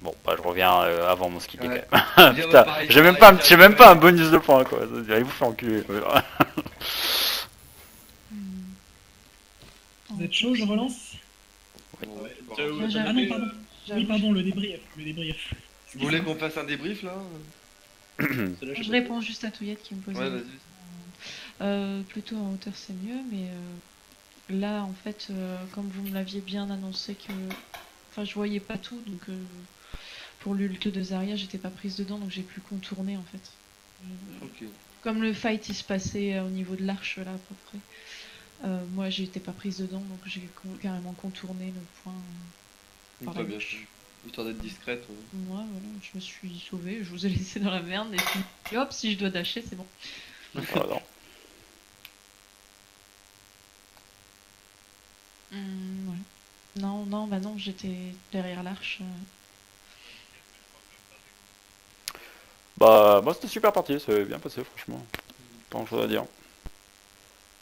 Bon, bah je reviens avant mon skill Ouais. quand même. Bien, ouais, Putain, pareil, j'ai même pareil, pas, j'arrive j'ai même pas un pareil. bonus de points quoi. Allez vous faire enculer. Hmm. Vous En êtes chaud, je personne. relance? Bon, Ouais, bon. déjà, Là, t'as Ah non, fait, pardon. j'avoue, Oui, pardon, le débrief. Le débrief. Vous voulez qu'on fasse un débrief là? celle-là, je sais pas réponds juste à Touillette qui me posait Ouais, la vas-y. question. Plutôt en hauteur c'est mieux, mais là en fait, comme vous me l'aviez bien annoncé que, enfin je voyais pas tout, donc pour l'ult de Zarya j'étais pas prise dedans, donc j'ai pu contourner en fait. Ok. Comme le fight il se passait au niveau de l'arche là à peu près, moi j'étais pas prise dedans, donc j'ai carrément contourné le point Donc par t'as la bien fait. gauche. Histoire d'être discrète. Ouais. Moi voilà, je me suis sauvée, je vous ai laissé dans la merde et puis hop si je dois dasher c'est bon. Ah, non. Ouais. Non, non, bah non, j'étais derrière l'arche. Bah moi c'était super parti, c'est bien passé franchement. Pas grand chose à dire.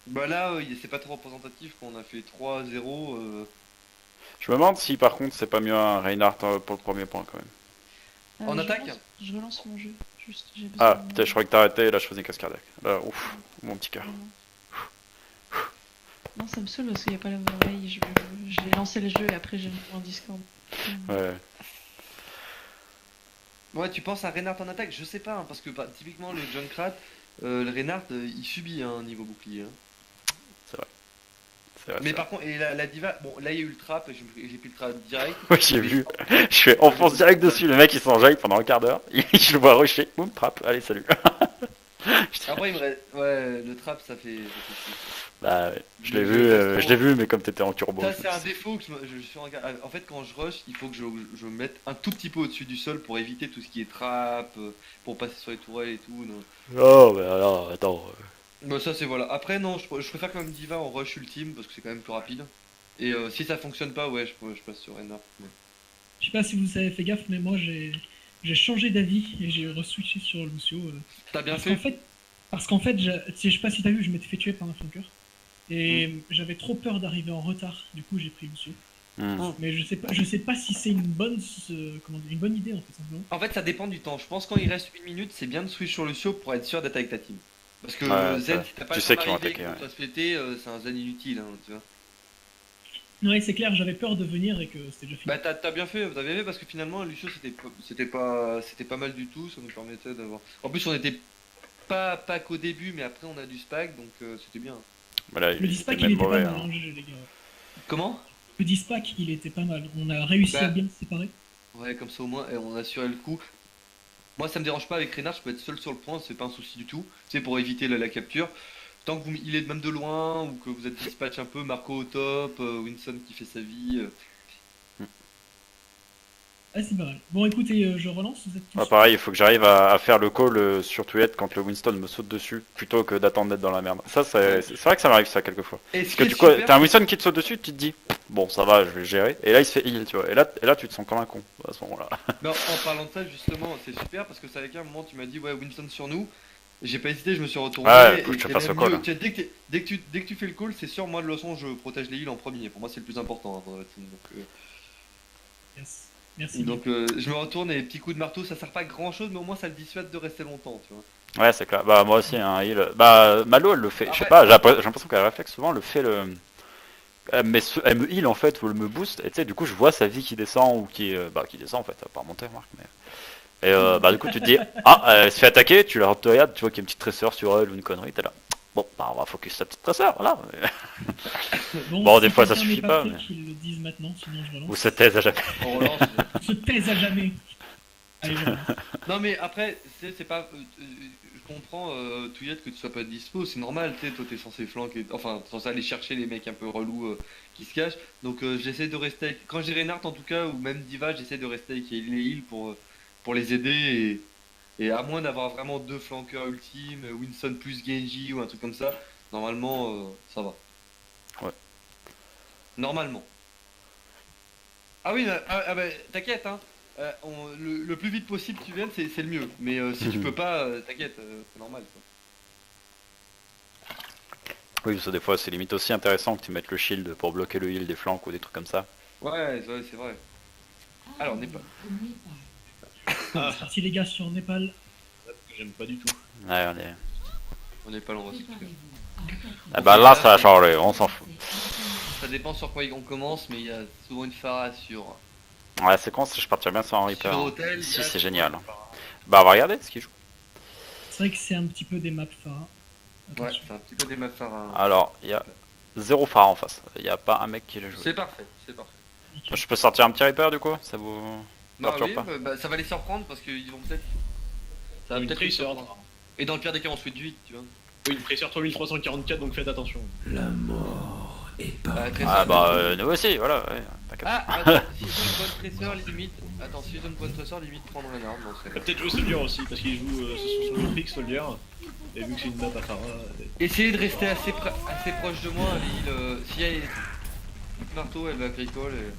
Bah là, c'est pas trop représentatif quand on a fait 3-0. Je me demande si par contre c'est pas mieux un Reinhardt pour le premier point quand même. En attaque Je relance mon jeu. Juste, j'ai besoin Ah de- putain je croyais que t'arrêtais et là je faisais une casse cardiaque. Là ouf, mon petit cœur. Non, ça me saoule parce qu'il n'y a pas la veille. J'ai lancé le jeu et après j'ai mis en Discord. Ouais. Ouais, tu penses à Reinhardt en attaque? Je sais pas, hein, parce que bah, typiquement le Junkrat, le Reinhardt, il subit un niveau bouclier. Hein. C'est vrai, Mais c'est par contre, et la diva, bon là il y a eu le trap, j'ai pris le trap direct. vrai. Oui j'ai Mais vu. Je fais enfonce direct dessus, le mec il s'enjaille pendant un quart d'heure. Je le vois rusher, boum, trap, allez salut. Après, il me reste. Ouais, le trap ça fait chier. Bah ouais, je l'ai Le vu, jeu est je l'ai vu mais comme t'étais en turbo. Ça, je me c'est un dis, défaut que je suis en fait, quand je rush, il faut que je me mette un tout petit peu au-dessus du sol pour éviter tout ce qui est trap, pour passer sur les tourelles et tout. Non. oh mais alors attends. Bah, ça, c'est voilà. Après, non, je préfère quand même Diva en rush ultime parce que c'est quand même plus rapide. Et si ça fonctionne pas, ouais, je passe sur Reinhardt. Ouais. Je sais pas si vous avez fait gaffe, mais moi j'ai changé d'avis et j'ai re-switché sur Lucio. T'as bien Parce fait? qu'en fait, je sais pas si t'as vu, je m'étais fait tuer par un flanker. Et j'avais trop peur d'arriver en retard, du coup j'ai pris Lucio. Hmm. Mais je sais pas si c'est une bonne, une bonne idée en fait, simplement. En fait, ça dépend du temps. Je pense quand il reste une minute, c'est bien de switch sur Lucio pour être sûr d'être avec ta team. Parce que Ouais, Zen, ça, si t'as pas tu le sais temps qu'ils vont d'arriver et attaquer, qu'on doit se péter, c'est un Zen inutile, hein, tu vois. Ouais, c'est clair, j'avais peur de venir et que c'était déjà fini. Bah t'as bien fait, parce que finalement Lucio c'était pas mal du tout, ça nous permettait d'avoir. En plus on était pas qu'au début, mais après on a du spag, donc c'était bien. Voilà, Le il était dispack il même était pas mauvais. mal, Hein. hein, GG, les gars. Comment? Le dispack il était pas mal, on a réussi Bah. à bien se séparer. Ouais, comme ça au moins, et on a assuré le coup. Moi ça me dérange pas avec Reinhardt, je peux être seul sur le point, c'est pas un souci du tout. C'est pour éviter la capture. Tant que il est même de loin, ou que vous êtes dispatch un peu, Marco au top, Winston qui fait sa vie. Ah, c'est pas mal. Bon, écoutez, je relance, vous êtes tous. Ah, pareil, il faut que j'arrive à faire le call sur Tuyette quand le Winston me saute dessus plutôt que d'attendre d'être dans la merde. Ça, c'est vrai que ça m'arrive ça quelquefois. Et Parce ce que qui est du coup, super, t'as un Winston qui te saute dessus, tu te dis bon, ça va, je vais gérer. Et là, il se fait heal, tu vois. Et là tu te sens comme un con à ce moment-là. non, en parlant de ça, justement, c'est super parce que c'est avec un moment, tu m'as dit, ouais, Winston sur nous. J'ai pas hésité, je me suis retourné. Ouais, faut que et je c'est fasse même le call. mieux. Tu sais, dès que tu fais le call, c'est sûr, moi, de toute façon, je protège les heals en premier. Pour moi, c'est le plus important hein, dans la team. Yes. Merci. Donc, je me retourne et petit coup de marteau, ça sert pas à grand chose, mais au moins, ça le dissuade de rester longtemps, tu vois. Ouais, c'est clair. Bah, moi aussi, un heal. Bah, Malo, elle le fait. Je sais Après- pas, j'ai l'impression qu'elle réflexe souvent, le fait le. Elle me heal en fait, ou elle me boost, et tu sais, du coup, je vois sa vie qui descend, ou qui descend en fait, à pas remonter, remarque, mais. Et bah, du coup, tu te dis, ah, elle se fait attaquer, tu la regardes, tu vois qu'il y a une petite tresseur sur elle, ou une connerie, t'es là. Bon, bah, on va focus sa petite tresseur, voilà. Bon, des si fois, ça quelqu'un suffit n'est pas, prêt, mais- qu'ils le disent maintenant, sinon je Ou relance. se taise à jamais. On relance. Se taise à jamais. Allez, je relance. Non, mais après, c'est pas. Je comprends, Touillette, que tu sois pas dispo, c'est normal, tu sais, toi, t'es censé flanquer. Enfin, t'es censé aller chercher les mecs un peu relous qui se cachent. Donc, j'essaie de rester avec. Quand j'ai Reinhardt, en tout cas, ou même Diva, j'essaie de rester avec les heals pour les aider. Et à moins d'avoir vraiment deux flanqueurs ultimes, Winston plus Genji ou un truc comme ça, normalement, ça va. Ouais. Normalement. Ah oui, bah, t'inquiète, hein. Le plus vite possible tu viennes, c'est le mieux. Mais si tu peux pas, t'inquiète, c'est normal. Quoi. Oui, parce que des fois, c'est limite aussi intéressant que tu mettes le shield pour bloquer le heal des flancs ou des trucs comme ça. Ouais, c'est vrai. Alors, Népal. C'est parti les gars sur Népal. J'aime pas du tout. Ouais, on est... On Népal, on va s'occuper. Ah bah là, ça a changé, on s'en fout. Ça dépend sur quoi on commence, mais il y a souvent une Pharah sur Ouais, c'est con, je partirais bien sur un Reaper. Hôtel. il y Si, a- c'est génial. Bah, on va regarder ce qu'il joue. C'est vrai que c'est un petit peu des maps phares. Ouais, Attention. c'est un petit peu des maps Pharah. Alors, il y a 0 phare en face. Il y a pas un mec qui l'a joué. C'est parfait, c'est parfait. Nickel. Je peux sortir un petit Reaper du coup? Ça vous... Bah perturbe oui, pas bah, ça va les surprendre parce qu'ils vont peut-être. Ça va Une peut-être les traceur. surprendre. Et dans le pire des cas, on se fait du 8, tu vois. Oui, une traceur 3344, donc faites attention. Très Ah simple. bah, nous aussi, voilà. Ouais, t'inquiète. Ah, attends, si je donne bonne traceur, limite. Attends, si je donne bonne traceur, limite prendre un arme. Non, Il va c'est... peut-être jouer Soldier aussi, parce qu'il joue sur le Pix Soldier. Et vu que c'est une map à Pharah. Essayez de rester assez, assez proche de moi, l'île. S'il y a une marteau, elle va agricole. Et...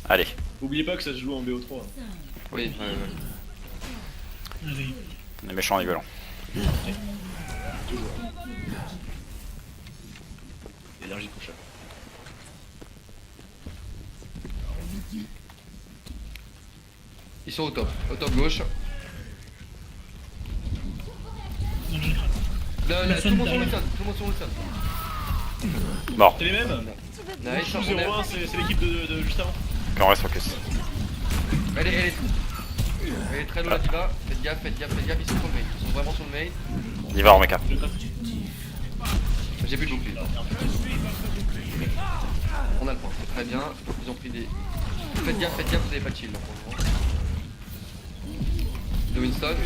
Allez. Oubliez pas que ça se joue en BO3. Oui, ouais. Allez. On est méchants et violents. Toujours. Énergie pour chat. Ils sont au top gauche. Non, je craque. Tout le monde sur le sol, tout le monde sur le sol. Bon, C'est les mêmes Nice, Chou on est... 01, c'est l'équipe de juste avant. on reste focus. Elle est très low la diva. Faites gaffe, ils sont sur le main. Ils sont vraiment sur le main. Il va en mecha. J'ai plus de bouclier. On a le point, c'est très bien. Ils ont pris des... Faites gaffe, vous avez pas de shield là, pour le moment. De Winston.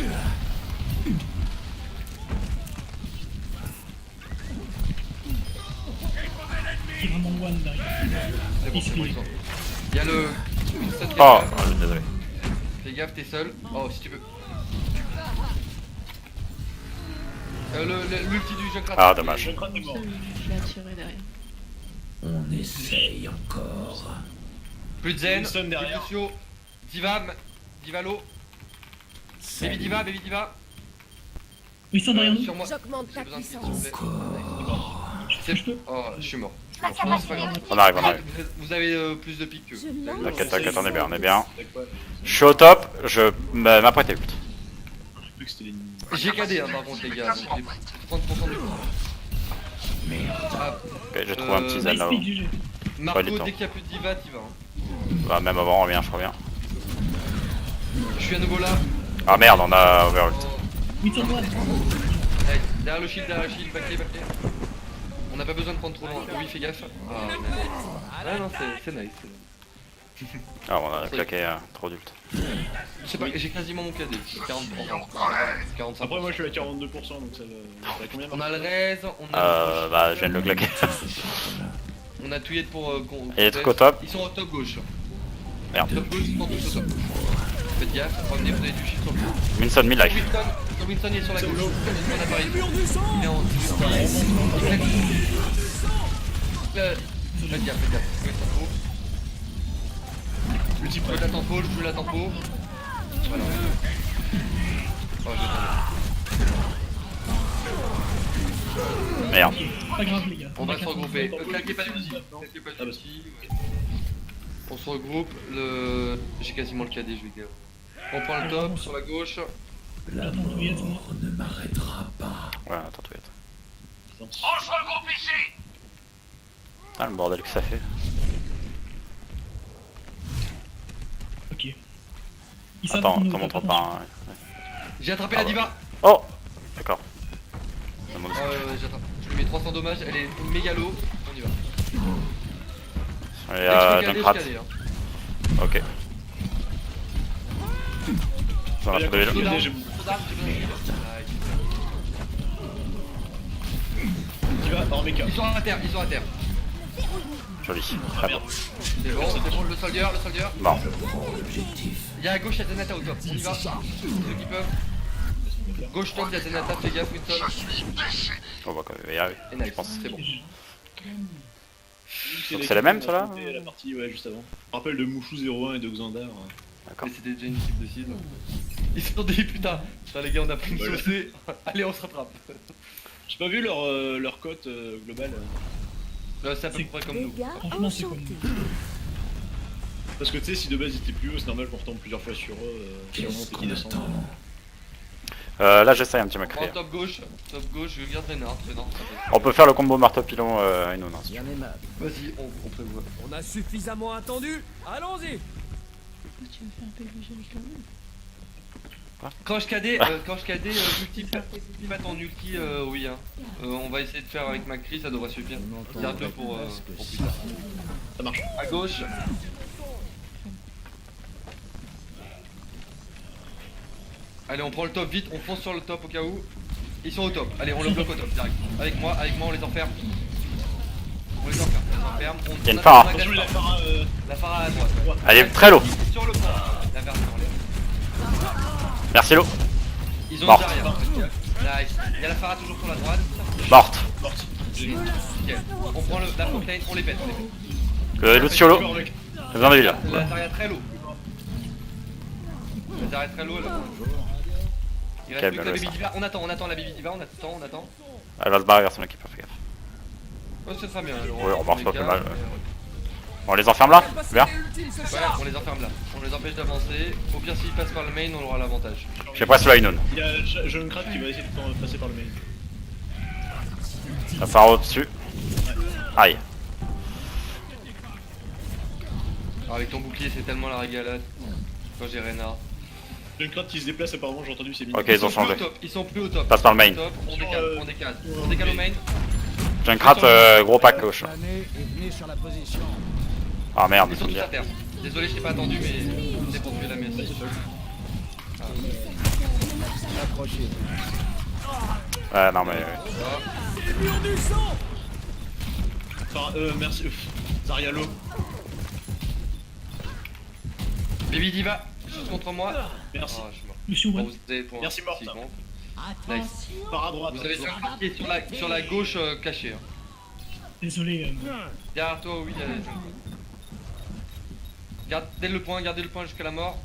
Il est vraiment one derrière. C'est bon, Il se ils plie. sont. Il y a le Winston qui est Oh, là. désolé. Fais gaffe, t'es seul. Oh, si tu veux. L'ulti du Junkrat. Ah, dommage. Je crains est mort. Je l'ai attiré derrière. Plus de Zen. Winston derrière. Plus de Lucio. Diva. Divalo. Baby Diva. Ils sont derrière nous. Sur moi. J'augmente J'ai ta besoin de puissance. s'il vous plaît. Je peux. Oh, je suis mort. C'est pas grave. On arrive, on arrive. Vous avez plus de piques que. Je lance. T'inquiète, on est bien, on est bien. Avec quoi Je suis au top, je m'apprête à 8. J'ai cru que c'était les... J'ai KD hein, par contre les gars, donc j'ai 30% du coup. Ah, Ok, j'ai trouvé un petit zen Nice là-haut. speed, GG. Marco, Ouais, il est temps. dès qu'il n'y a plus de diva, t'y vas. Hein. Bah, même avant, on revient, je reviens. Je suis à nouveau là. Ah merde, on a overult. Oui, sur moi. Allez, derrière le shield, backler. On n'a pas besoin de prendre trop loin. Oui, fais gaffe. Ah, nice. Ah non, c'est nice. Ah, on a claqué trop d'ult. Je sais pas, j'ai quasiment mon KD. 40%. 45%. Après, moi je suis à 42%, donc ça va combien On a le raise, on a. Bah, je viens de le claquer. On a touillé pour. Et les trucs au top. Ils sont au top gauche. Merde. Top gauche, ils sont tous au top. Faites gaffe, revenez, vous avez du shield sur le coup. Winston mid-life. Winston est sur la gauche. Winston apparaît. Il est en dessous. Faites gaffe. Multi Je la tempo, je la tempo. Voilà. Oh, je Merde. Pas grave, les gars. On va a se 400. regrouper. Claquez pas d'outil. On se regroupe. J'ai quasiment le KD, je vais dire. On prend le top sur la gauche. J'attends Touillette, moi. Ouais, attends, tout vite. Ah, le bordel que ça fait. Ok. Ils savent Attends, qu'on nous t'en voit montres pas. pas. Ouais. J'ai attrapé la diva. Oh. D'accord. J'attrape. Je lui mets 300 dommages. Elle est mégalo. On y va. Et Dès que je peux Junkrat. KD, je KD, hein. Ok. J'en ai fait de Saut vélo. d'arme, j'ai- saut d'arme, j'ai besoin de shield. Tu vas en méca. Ils sont à terre. Joli. Très bon. C'est bon, le soldier. Bon. Il y a à gauche, il y a Zenata au top. On y va. Ceux qui peuvent. Gauche top, il y a Zenata, fais gaffe, Winston. On va quand même y arriver. Et nice, Je pense. c'est bon. Donc c'est la même, cela La partie, ouais, juste avant. Je me rappelle de Mouchou 01 et de Xandar. D'accord. Mais c'était déjà une équipe de 6. Ils sont des putain. Putain, les gars, on a pris une Voilà. saucée. Allez, on se rattrape. J'ai pas vu leur cote globale. Là, c'est à peu C'est près comme nous. Dégâts Franchement, c'est enchantés. Parce que tu sais, si de base ils étaient plus haut, c'est normal qu'on retombe plusieurs fois sur eux. Qui remontent et qui descendent. Là j'essaye un petit On prend macré. top gauche, je garde Reynard. On peut faire le combo marteau pilon Inon. Hein, si tu veux. Bien aimable. Vas-y, on prévoit. On a suffisamment attendu. Allons-y. Pourquoi tu veux faire un PVG avec le monde Quand je KD, ulti, pas ton ulti, oui. Hein. On va essayer de faire avec Macri, ça devrait suffire. On entend Garde-le pour plus tard. Ça marche. À gauche. Allez, on prend le top vite, on fonce sur le top au cas où. Ils sont au top. Allez, on le bloque au top direct. Avec moi, on les enferme. On les enferme. Il y a une phare. Attention, la phare. La phare à droite. Elle est très low. Sur le pont. La version en l'air. Merci Lo. Ils ont Morte. une derrière. Nice. Il y a la phare toujours sur la droite. Morte. Morte. Nickel. On prend la fontaine, on les pète. Luciolo. D'accord, mec. J'ai besoin de lui là. La Zarya très low. La Zarya très low là. Il reste Ok, plus que bien la joué, Baby Diva. On attend la Baby Diva, on attend. Elle va se barrer vers son équipe, fais gaffe. Oh, c'est très bien. Ouais, on marche pas plus mal. On les enferme là. Bien. Ouais, on les enferme là. On les empêche d'avancer. Au pire, s'ils passent par le main, on aura l'avantage. J'ai presque la Inon. Il y a Junkrat qui va essayer de passer par le main. La phare au-dessus. Aïe. Alors, avec ton bouclier, c'est tellement la régalade. Quand j'ai Reynard. Junkrat qui se déplace, apparemment, j'ai entendu, c'est bien. Ok, ils ont changé. Ils sont plus au top. Passe par le main. Top, on décale au main. Junkrat, gros pack gauche. Planez et venez sur la position. Ah merde, Ils ils sont sont tous bien. à terre. Désolé, je t'ai pas attendu, mais c'est pour tuer la mienne. Accrochez. Ouais, non mais. Enfin, merci. Zarya Lo. Baby Diva, juste contre moi. Merci. Oh, je suis mort. Monsieur Bon, One. vous avez le point. Merci, morte. Si, bon. Attention. Par à droite. Vous avez Junkrat qui est sur la gauche cachée. Hein. Désolé. Derrière toi, oui, il y a les Junkrat. Gardez le point jusqu'à la mort.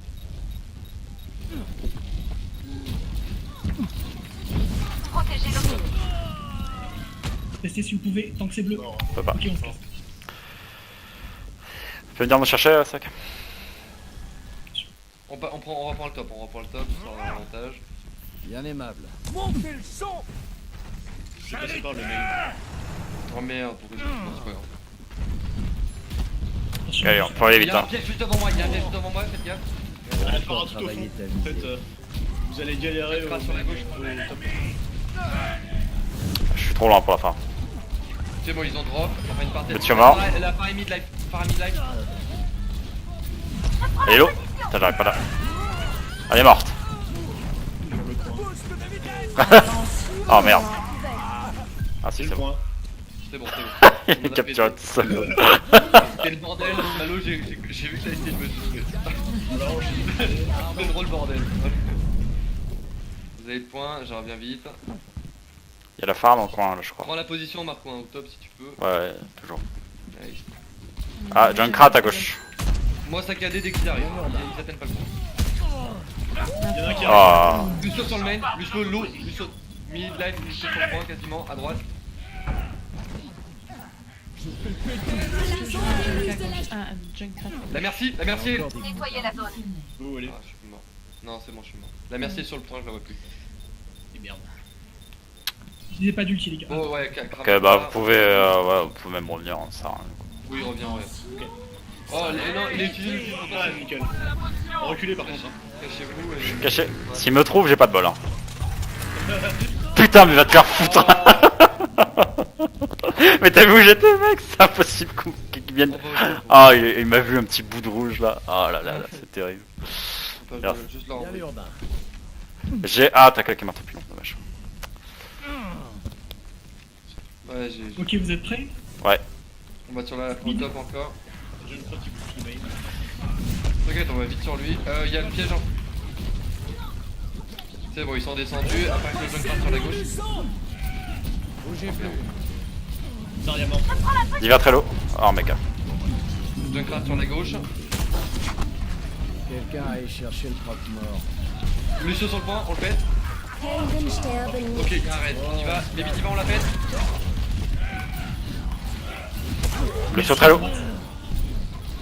Protégez l'objectif. Restez si vous pouvez, tant que c'est bleu. On peut pas. Ok, on se casse. Tu veux venir me chercher, Sac? On reprend le top, sur l'avantage. Bien aimable. Je suis passé par le main. Oh merde, pourquoi je pense pas. Attention. Allez, on peut aller Il vite. y a un Hein. piège juste devant moi, faites gaffe. La phare tout au fond. Travailler ta En fait, visée. vous allez galérer Junkrat au sur la gauche. top. Je suis trop lent pour la fin. C'est bon, ils ont drop. On fait une partie. Monsieur mort. La phare est mid-life. Hello. Putain, j'arrive pas là. Elle est morte. Oh merde. Ah si, C'est c'est le bon. point. C'est bon. Il est capturé tout seul. Quel bordel, Malo, j'ai vu que t'as essayé de me tuer. Alors, C'est drôle, bordel. Vous avez le point, j'en reviens vite. Il y a la phare dans le coin là, je crois. Prends la position, marque un au top si tu peux. Ouais, toujours. Allez. Ah, Junkrat à gauche. Moi, ça KD dès qu'ils arrivent. Ils atteignent pas le point. il y en a un qui arrive. Oh. Lucio sur le main, Lucio low, Lucio mid-life, Lucio sur le point quasiment, à droite. Ah, Junkrat. La merci. Nettoyez la zone. Oh, allez. Ah, je suis mort. Non, c'est bon, je suis mort. La merci est sur le point, je la vois plus. Et merde. Je disais pas d'ulti, les gars. Oh ouais, Ok, bah vous pouvez, ouais, vous pouvez même revenir, hein, ça. Oui, reviens, ouais. Oh, non, il est utilisé le film, Ah, nickel. Reculez par contre. Hein. Cachez-vous et... Caché. S'il me trouve, j'ai pas de bol. Hein. Putain, mais va te faire foutre. Mais t'as vu où j'étais, mec? C'est impossible qu'il vienne. Ah, il m'a vu un petit bout de rouge là. Oh là là, c'est terrible. Merci. Juste là, en Bien vrai. urbain. J'ai. Ah, t'as claqué marteau pilon, dommage. Ouais, j'ai... Ok, vous êtes prêts? On va sur la au top encore. Junkrat qui pousse le main. T'inquiète, on va vite sur lui. Il y a le piège en... C'est bon, ils sont descendus. À part que le Junkrat sur la gauche. Bougez plus. Zarya mort. Il va très low. Oh, mec. Junkrat sur la gauche. Quelqu'un aille chercher le croque-mort. Lucio sur le point, on le pète. Helden sterben Ok, nicht. arrête, on y va. Baby Diva, on la pète. Lucio très low.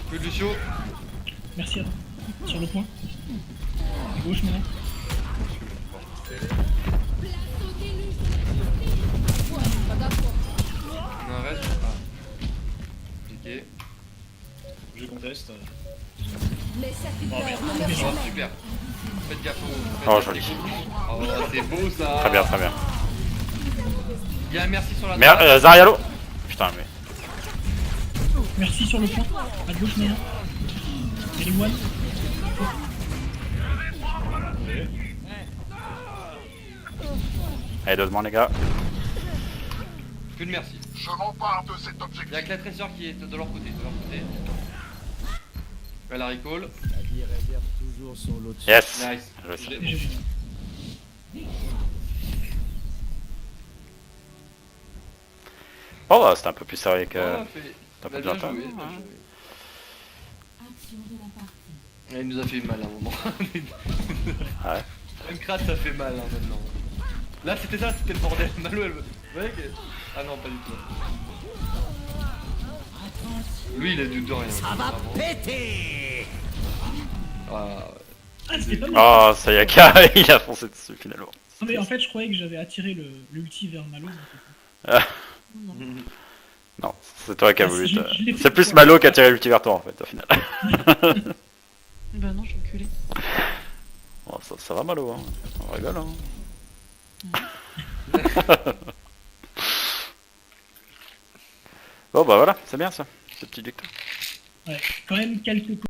Plus de Lucio. Merci à toi. Sur le point. À gauche maintenant. On en reste. Ah. Ok. Je conteste. Les serviteurs ne Oh, meurent jamais. super. Faites gaffe au. Oh, faites joli. gaffe aux coups. Oh, c'est beau ça. Très bien, très bien. Il y a un merci sur la Merde, droite. Zarialo. Putain, mais. Merci sur le point. À gauche maintenant. Et les moines. Allez, doucement, les gars. Plus de merci. Je m'empare de cet Il y objectif. a que la trésor qui est de leur côté. Elle la recall. La vie réserve toujours son lot de Yes. Nice. Je le sais. J'ai- Et GG. Oh, bah, c'était un peu plus sérieux que. Oh, fait- T'as pas il a bien bien fait. joué, bien joué. Il nous a fait mal à un moment. Ouais. Une cratte ça fait mal hein, maintenant. Là c'était ça, c'était le bordel. Malo elle... Ouais, ah non pas du tout. Lui il a du de rien. Ça va péter. Ah, Ah, c'était pas mal. Oh, Sayaka, il a foncé dessus finalement. Non, mais en fait, je croyais que j'avais attiré l'ulti vers Malo. Non. Non, c'est toi qui as Ah, voulu. je l'ai fait C'est une plus fois. Malo qui a tiré l'ulti vers toi en fait, au final. Bah non, j'ai enculé. Bon, ça va Malo, hein. On rigole, hein. Bon, bah voilà, c'est bien ça, ce petit victoire. Ouais, quand même quelques